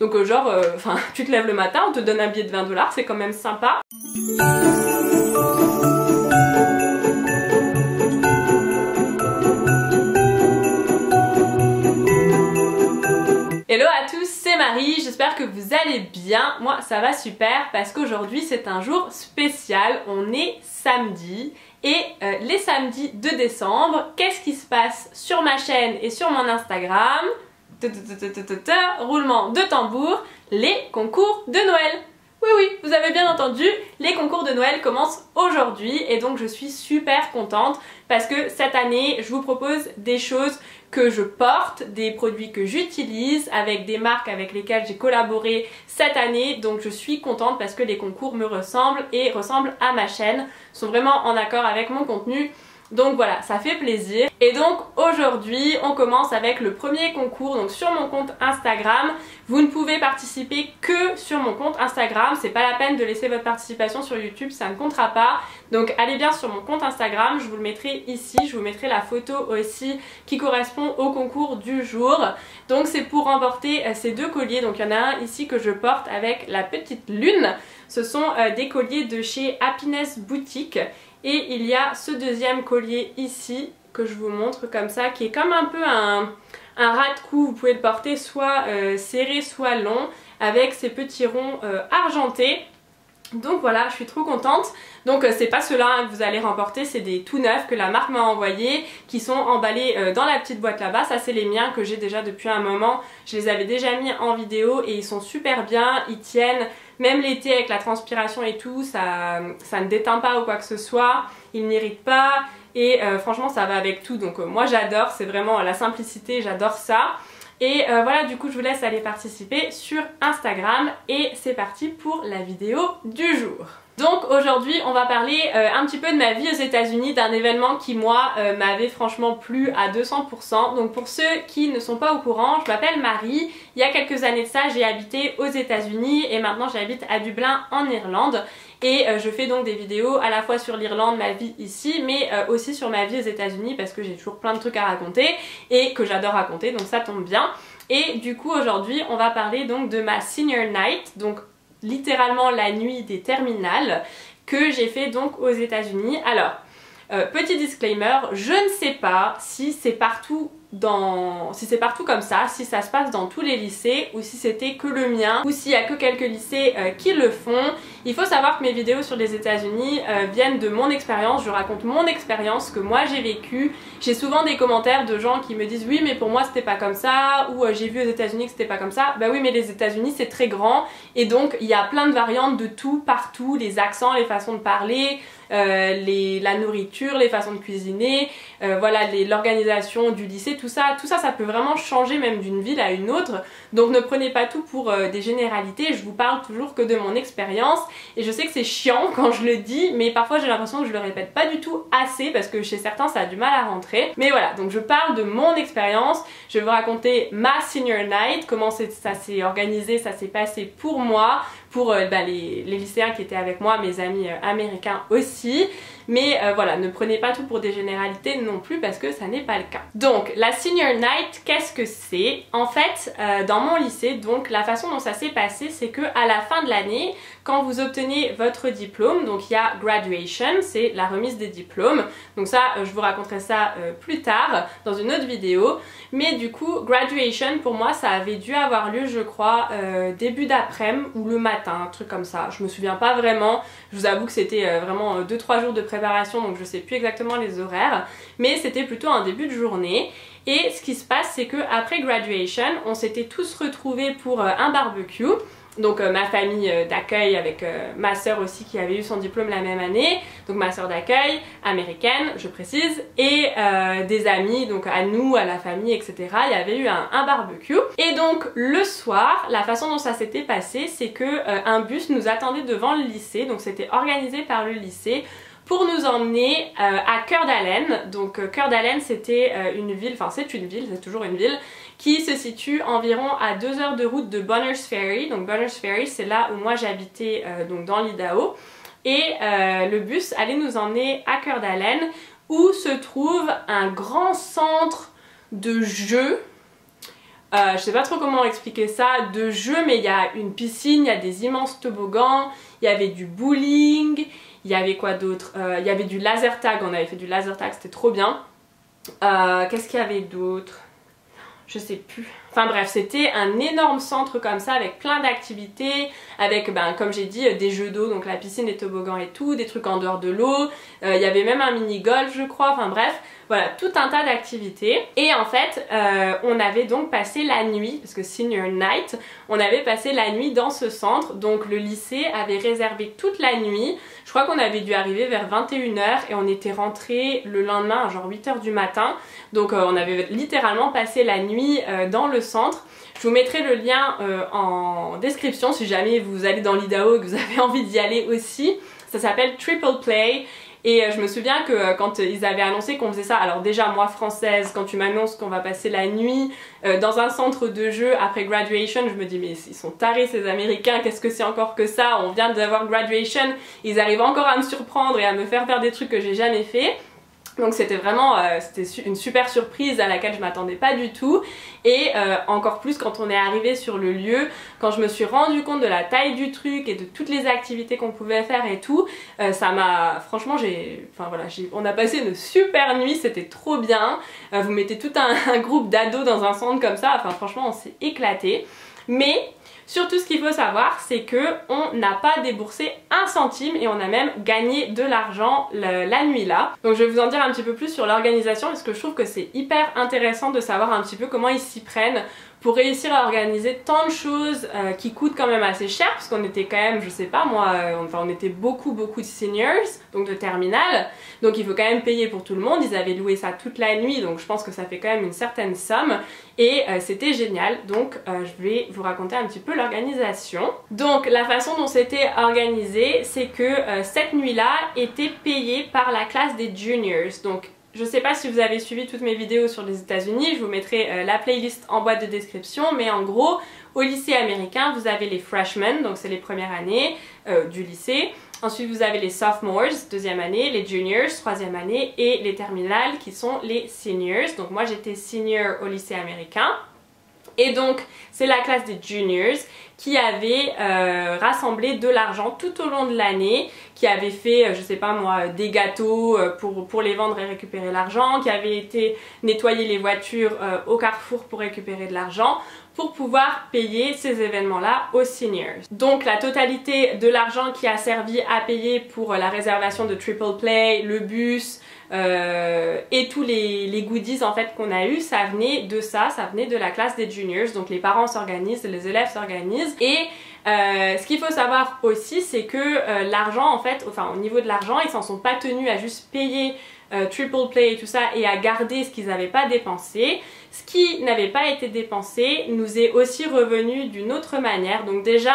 Donc genre, tu te lèves le matin, on te donne un billet de 20 $, c'est quand même sympa. Hello à tous, c'est Marie, j'espère que vous allez bien. Moi ça va super parce qu'aujourd'hui c'est un jour spécial, on est samedi et les samedis de décembre, qu'est-ce qui se passe sur ma chaîne et sur mon Instagram? Roulement de tambour, les concours de Noël. Oui, vous avez bien entendu, les concours de Noël commencent aujourd'hui et donc je suis super contente parce que cette année, je vous propose des choses que je porte, des produits que j'utilise avec des marques avec lesquelles j'ai collaboré cette année. Donc je suis contente parce que les concours me ressemblent et ressemblent à ma chaîne, sont vraiment en accord avec mon contenu. Donc voilà, ça fait plaisir. Et donc aujourd'hui, on commence avec le premier concours donc sur mon compte Instagram. Vous ne pouvez participer que sur mon compte Instagram. C'est pas la peine de laisser votre participation sur YouTube, ça ne comptera pas. Donc allez bien sur mon compte Instagram, je vous le mettrai ici. Je vous mettrai la photo aussi qui correspond au concours du jour. Donc c'est pour remporter ces deux colliers. Donc il y en a un ici que je porte avec la petite lune. Ce sont des colliers de chez Happiness Boutique. Et il y a ce deuxième collier ici que je vous montre comme ça, qui est comme un peu un ras de cou. Vous pouvez le porter soit serré soit long avec ces petits ronds argentés. Donc voilà, je suis trop contente. Donc c'est pas ceux-là que vous allez remporter, c'est des tout neufs que la marque m'a envoyés, qui sont emballés dans la petite boîte là-bas. Ça c'est les miens que j'ai déjà depuis un moment. Je les avais déjà mis en vidéo et ils sont super bien, ils tiennent. Même l'été avec la transpiration et tout, ça ne déteint pas ou quoi que ce soit, ils n'irritent pas et franchement ça va avec tout. Donc moi j'adore, c'est vraiment la simplicité, j'adore ça. Et voilà, du coup je vous laisse aller participer sur Instagram et c'est parti pour la vidéo du jour. Donc aujourd'hui on va parler un petit peu de ma vie aux États-Unis, d'un événement qui moi m'avait franchement plu à 200%. Donc pour ceux qui ne sont pas au courant, je m'appelle Marie. Il y a quelques années de ça j'ai habité aux États-Unis et maintenant j'habite à Dublin en Irlande. Et je fais donc des vidéos à la fois sur l'Irlande, ma vie ici, mais aussi sur ma vie aux États-Unis parce que j'ai toujours plein de trucs à raconter et que j'adore raconter, donc ça tombe bien. Et du coup aujourd'hui on va parler donc de ma senior night, donc littéralement la nuit des terminales que j'ai fait donc aux États-Unis. Alors petit disclaimer, je ne sais pas si c'est partout comme ça, si ça se passe dans tous les lycées ou si c'était que le mien ou s'il y a que quelques lycées qui le font. Il faut savoir que mes vidéos sur les États-Unis viennent de mon expérience, je raconte mon expérience que moi j'ai vécue. J'ai souvent des commentaires de gens qui me disent oui mais pour moi c'était pas comme ça, ou j'ai vu aux États-Unis que c'était pas comme ça. Bah oui mais les États-Unis c'est très grand et donc il y a plein de variantes de tout partout, les accents, les façons de parler, la nourriture, les façons de cuisiner, voilà, l'organisation du lycée, tout ça ça peut vraiment changer même d'une ville à une autre. Donc ne prenez pas tout pour des généralités, je vous parle toujours que de mon expérience et je sais que c'est chiant quand je le dis mais parfois j'ai l'impression que je le répète pas du tout assez parce que chez certains ça a du mal à rentrer. Mais voilà, donc je parle de mon expérience, je vais vous raconter ma senior night, comment ça s'est organisé, ça s'est passé pour moi, pour les lycéens qui étaient avec moi, mes amis américains aussi. Mais voilà, ne prenez pas tout pour des généralités non plus parce que ça n'est pas le cas. Donc la senior night, qu'est-ce que c'est? En fait, dans mon lycée, donc la façon dont ça s'est passé, c'est que à la fin de l'année, quand vous obtenez votre diplôme, donc il y a graduation, c'est la remise des diplômes. Donc ça, je vous raconterai ça plus tard dans une autre vidéo. Mais du coup, graduation pour moi, ça avait dû avoir lieu, je crois, début d'après-midi ou le matin, un truc comme ça. Je me souviens pas vraiment. Je vous avoue que c'était vraiment 2-3 jours de préparation, donc je sais plus exactement les horaires. Mais c'était plutôt un début de journée. Et ce qui se passe, c'est que après graduation, on s'était tous retrouvés pour un barbecue. Donc ma famille d'accueil avec ma soeur aussi qui avait eu son diplôme la même année, donc ma soeur d'accueil américaine je précise, et des amis, donc à nous, à la famille, etc. Il y avait eu un barbecue. Et donc le soir, la façon dont ça s'était passé, c'est que un bus nous attendait devant le lycée, donc c'était organisé par le lycée pour nous emmener à Coeur d'Alene. Donc Coeur d'Alene c'était une ville, enfin c'est une ville, c'est toujours une ville, qui se situe environ à 2 heures de route de Bonners Ferry. Donc Bonners Ferry c'est là où moi j'habitais donc dans l'Idaho. Et le bus allait nous emmener à Coeur d'Alene où se trouve un grand centre de jeux je sais pas trop comment expliquer ça, de jeux, mais il y a une piscine, il y a des immenses toboggans, il y avait du bowling, il y avait quoi d'autre, il y avait du laser tag, on avait fait du laser tag, c'était trop bien. Qu'est-ce qu'il y avait d'autre? Je sais plus. Enfin bref, c'était un énorme centre comme ça avec plein d'activités, avec comme j'ai dit des jeux d'eau, donc la piscine, les toboggans et tout, des trucs en dehors de l'eau, il y avait même un mini-golf je crois, enfin bref, voilà, tout un tas d'activités. Et en fait, on avait donc passé la nuit, parce que senior night, on avait passé la nuit dans ce centre, donc le lycée avait réservé toute la nuit, je crois qu'on avait dû arriver vers 21h et on était rentré le lendemain à genre 8h du matin, donc on avait littéralement passé la nuit dans le centre. Je vous mettrai le lien en description si jamais vous allez dans l'Idaho et que vous avez envie d'y aller aussi. Ça s'appelle Triple Play. Et je me souviens que quand ils avaient annoncé qu'on faisait ça, alors déjà moi française, quand tu m'annonces qu'on va passer la nuit dans un centre de jeu après graduation, je me dis mais ils sont tarés ces Américains, qu'est-ce que c'est encore que ça, on vient d'avoir graduation, ils arrivent encore à me surprendre et à me faire faire des trucs que j'ai jamais fait. Donc c'était vraiment une super surprise à laquelle je m'attendais pas du tout, et encore plus quand on est arrivé sur le lieu, quand je me suis rendu compte de la taille du truc et de toutes les activités qu'on pouvait faire et tout, ça m'a, franchement on a passé une super nuit, c'était trop bien. Vous mettez tout un groupe d'ados dans un centre comme ça, enfin franchement on s'est éclaté. Mais surtout ce qu'il faut savoir, c'est que on n'a pas déboursé un centime et on a même gagné de l'argent la nuit là. Donc je vais vous en dire un petit peu plus sur l'organisation parce que je trouve que c'est hyper intéressant de savoir un petit peu comment ils s'y prennent pour réussir à organiser tant de choses qui coûtent quand même assez cher, parce qu'on était quand même, je sais pas moi, on était beaucoup de seniors, donc de terminale, donc il faut quand même payer pour tout le monde. Ils avaient loué ça toute la nuit, donc je pense que ça fait quand même une certaine somme, et c'était génial. Donc je vais vous raconter un petit peu l'organisation. Donc la façon dont c'était organisé, c'est que cette nuit-là était payée par la classe des juniors. Donc je sais pas si vous avez suivi toutes mes vidéos sur les États-Unis, je vous mettrai la playlist en boîte de description, mais en gros, au lycée américain, vous avez les freshmen, donc c'est les premières années du lycée. Ensuite, vous avez les sophomores, deuxième année, les juniors, troisième année, et les terminales qui sont les seniors. Donc moi, j'étais senior au lycée américain. Et donc c'est la classe des juniors qui avait rassemblé de l'argent tout au long de l'année, qui avait fait, je sais pas moi, des gâteaux pour les vendre et récupérer l'argent, qui avait été nettoyer les voitures au carrefour pour récupérer de l'argent, pour pouvoir payer ces événements-là aux seniors. Donc la totalité de l'argent qui a servi à payer pour la réservation de Triple Play, le bus, et tous les goodies en fait qu'on a eu, ça venait de ça venait de la classe des juniors. Donc les parents s'organisent, les élèves s'organisent, et ce qu'il faut savoir aussi, c'est que l'argent en fait, enfin au niveau de l'argent, ils s'en sont pas tenus à juste payer Triple Play et tout ça et à garder ce qu'ils n'avaient pas dépensé. Ce qui n'avait pas été dépensé nous est aussi revenu d'une autre manière. Donc déjà,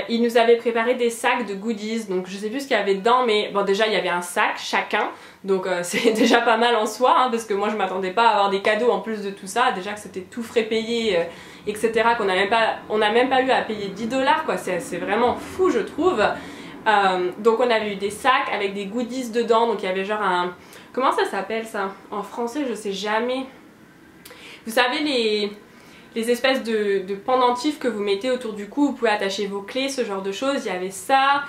ils nous avaient préparé des sacs de goodies, donc je sais plus ce qu'il y avait dedans, mais bon déjà il y avait un sac chacun, donc c'est déjà pas mal en soi, hein, parce que moi je m'attendais pas à avoir des cadeaux en plus de tout ça, déjà que c'était tout frais payé, etc., qu'on n'a même pas eu à payer 10 $, quoi, c'est vraiment fou je trouve. Donc on avait eu des sacs avec des goodies dedans, donc il y avait genre un... Comment ça s'appelle ça? En français je sais jamais. Vous savez les espèces de pendentifs que vous mettez autour du cou, vous pouvez attacher vos clés, ce genre de choses, il y avait ça,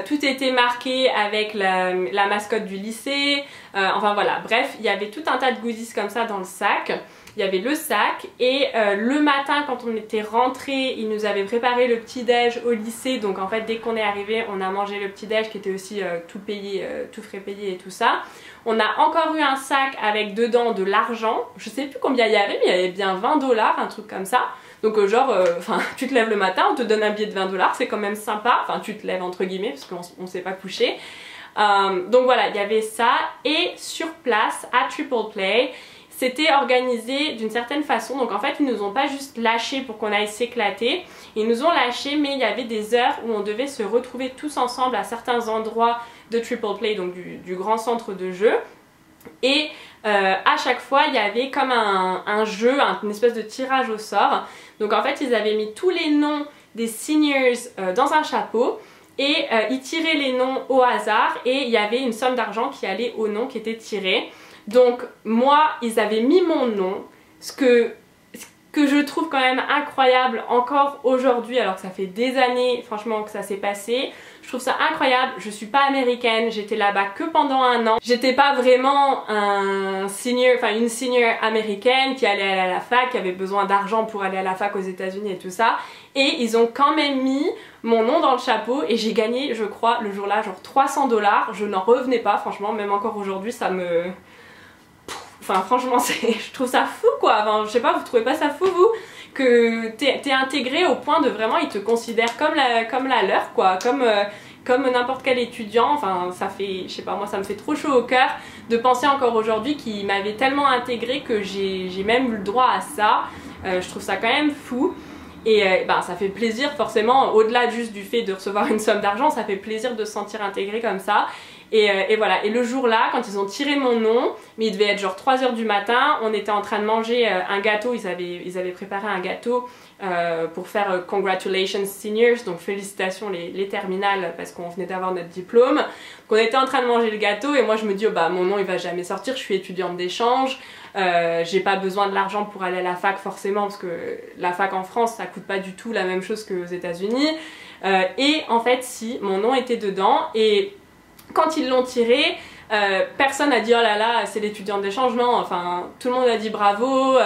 tout était marqué avec la mascotte du lycée, enfin voilà, bref, il y avait tout un tas de goodies comme ça dans le sac. Il y avait le sac, et le matin quand on était rentré, ils nous avaient préparé le petit déj au lycée, donc en fait dès qu'on est arrivé on a mangé le petit déj qui était aussi tout payé, tout frais payé et tout ça. On a encore eu un sac avec dedans de l'argent, je sais plus combien il y avait, mais il y avait bien 20 $, un truc comme ça. Donc genre, tu te lèves le matin, on te donne un billet de 20 $, c'est quand même sympa, enfin tu te lèves entre guillemets parce qu'on s'est pas couché. Donc voilà, il y avait ça, et sur place à Triple Play, c'était organisé d'une certaine façon. Donc en fait ils nous ont pas juste lâché pour qu'on aille s'éclater, ils nous ont lâché, mais il y avait des heures où on devait se retrouver tous ensemble à certains endroits de Triple Play, donc du grand centre de jeu, et à chaque fois il y avait comme un jeu, une espèce de tirage au sort. Donc en fait ils avaient mis tous les noms des seniors dans un chapeau, et ils tiraient les noms au hasard, et il y avait une somme d'argent qui allait au nom qui était tiré. Donc moi ils avaient mis mon nom, ce que que je trouve quand même incroyable encore aujourd'hui, alors que ça fait des années franchement que ça s'est passé. Je trouve ça incroyable, je suis pas américaine, j'étais là-bas que pendant un an. J'étais pas vraiment une senior américaine qui allait aller à la fac, qui avait besoin d'argent pour aller à la fac aux États-Unis et tout ça. Et ils ont quand même mis mon nom dans le chapeau et j'ai gagné, je crois, le jour-là, genre 300 $. Je n'en revenais pas, franchement, même encore aujourd'hui, ça me... Enfin franchement je trouve ça fou quoi, enfin, je sais pas, vous trouvez pas ça fou vous? Que t'es intégré au point de vraiment ils te considèrent comme la leur quoi, comme n'importe quel étudiant, enfin ça fait, je sais pas, moi ça me fait trop chaud au cœur de penser encore aujourd'hui qu'ils m'avaient tellement intégré que j'ai même eu le droit à ça. Je trouve ça quand même fou. Et ça fait plaisir forcément, au-delà juste du fait de recevoir une somme d'argent, ça fait plaisir de se sentir intégré comme ça. Et voilà, et le jour là, quand ils ont tiré mon nom, mais il devait être genre 3 h du matin, on était en train de manger un gâteau, ils avaient préparé un gâteau pour faire Congratulations Seniors, donc félicitations les terminales parce qu'on venait d'avoir notre diplôme. Donc on était en train de manger le gâteau et moi je me dis oh bah mon nom il va jamais sortir, je suis étudiante d'échange, j'ai pas besoin de l'argent pour aller à la fac forcément parce que la fac en France ça coûte pas du tout la même chose qu'aux États-Unis. Et en fait si, mon nom était dedans et quand ils l'ont tiré, personne n'a dit oh là là c'est l'étudiante d'échange, non, enfin tout le monde a dit bravo,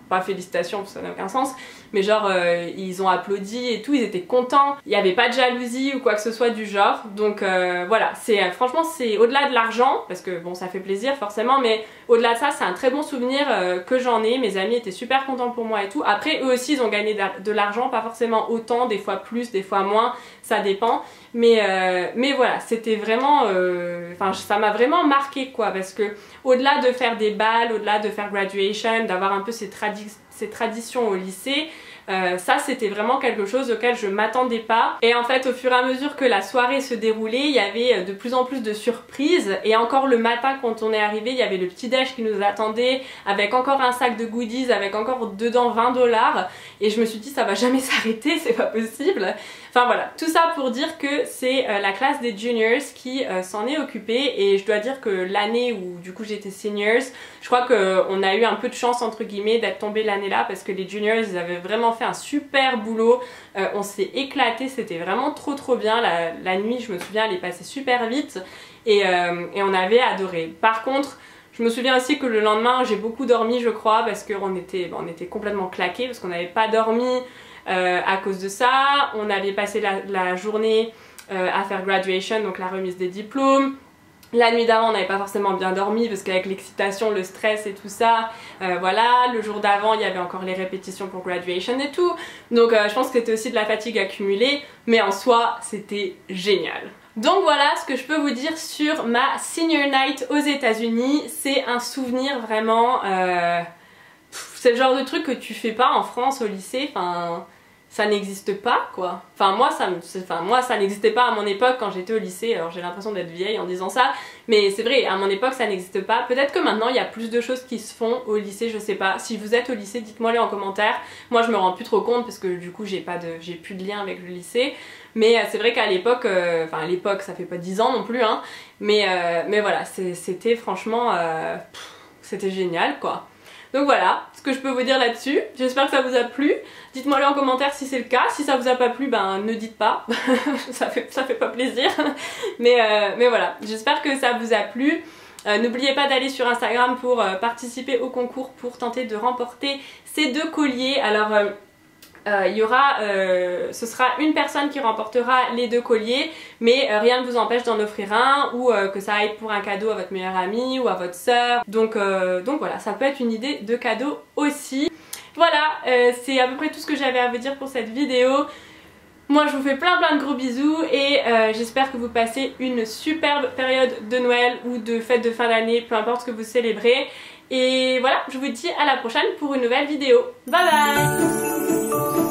pas félicitations ça n'a aucun sens, mais genre ils ont applaudi et tout, ils étaient contents, il n'y avait pas de jalousie ou quoi que ce soit du genre, donc voilà, franchement c'est au-delà de l'argent, parce que bon ça fait plaisir forcément, mais au-delà de ça c'est un très bon souvenir que j'en ai, mes amis étaient super contents pour moi et tout. Après eux aussi ils ont gagné de l'argent, pas forcément autant, des fois plus, des fois moins, ça dépend, mais voilà, c'était vraiment, ça m'a vraiment marqué quoi, parce que au-delà de faire des balles, au-delà de faire graduation, d'avoir un peu ces traditions au lycée, ça c'était vraiment quelque chose auquel je m'attendais pas. Et en fait au fur et à mesure que la soirée se déroulait, il y avait de plus en plus de surprises, et encore le matin quand on est arrivé il y avait le petit déj qui nous attendait avec encore un sac de goodies, avec encore dedans 20 $, et je me suis dit ça va jamais s'arrêter, c'est pas possible. Enfin voilà, tout ça pour dire que c'est la classe des juniors qui s'en est occupée, et je dois dire que l'année où du coup j'étais seniors, je crois qu'on a eu un peu de chance entre guillemets d'être tombé l'année là, parce que les juniors ils avaient vraiment fait un super boulot, on s'est éclaté, c'était vraiment trop bien, la nuit je me souviens elle est passée super vite, et on avait adoré. Par contre je me souviens aussi que le lendemain j'ai beaucoup dormi je crois, parce qu'on était complètement claqués, parce qu'on n'avait pas dormi à cause de ça. On avait passé la journée à faire graduation, donc la remise des diplômes. La nuit d'avant on n'avait pas forcément bien dormi parce qu'avec l'excitation, le stress et tout ça, voilà. Le jour d'avant il y avait encore les répétitions pour graduation et tout, donc je pense que c'était aussi de la fatigue accumulée, mais en soi c'était génial. Donc voilà ce que je peux vous dire sur ma senior night aux États-Unis. C'est un souvenir vraiment, c'est le genre de truc que tu fais pas en France au lycée, enfin ça n'existe pas quoi. Enfin moi ça n'existait pas à mon époque quand j'étais au lycée, alors j'ai l'impression d'être vieille en disant ça, mais c'est vrai, à mon époque ça n'existe pas. Peut-être que maintenant il y a plus de choses qui se font au lycée, je sais pas. Si vous êtes au lycée, dites-moi les en commentaire. Moi je me rends plus trop compte parce que du coup j'ai plus de lien avec le lycée. Mais c'est vrai qu'à l'époque, à l'époque ça fait pas 10 ans non plus hein, mais voilà, c'était franchement, c'était génial quoi. Donc voilà ce que je peux vous dire là-dessus, j'espère que ça vous a plu, dites-moi en commentaire si c'est le cas, si ça vous a pas plu ben ne dites pas, ça fait pas plaisir, mais voilà, j'espère que ça vous a plu. N'oubliez pas d'aller sur Instagram pour participer au concours pour tenter de remporter ces 2 colliers. Alors il y aura, ce sera une personne qui remportera les 2 colliers, mais rien ne vous empêche d'en offrir un, ou que ça aille pour un cadeau à votre meilleure amie ou à votre sœur. Donc voilà, ça peut être une idée de cadeau aussi. Voilà, c'est à peu près tout ce que j'avais à vous dire pour cette vidéo. Moi je vous fais plein de gros bisous et j'espère que vous passez une superbe période de Noël ou de fête de fin d'année, peu importe ce que vous célébrez. Et voilà, je vous dis à la prochaine pour une nouvelle vidéo. Bye bye!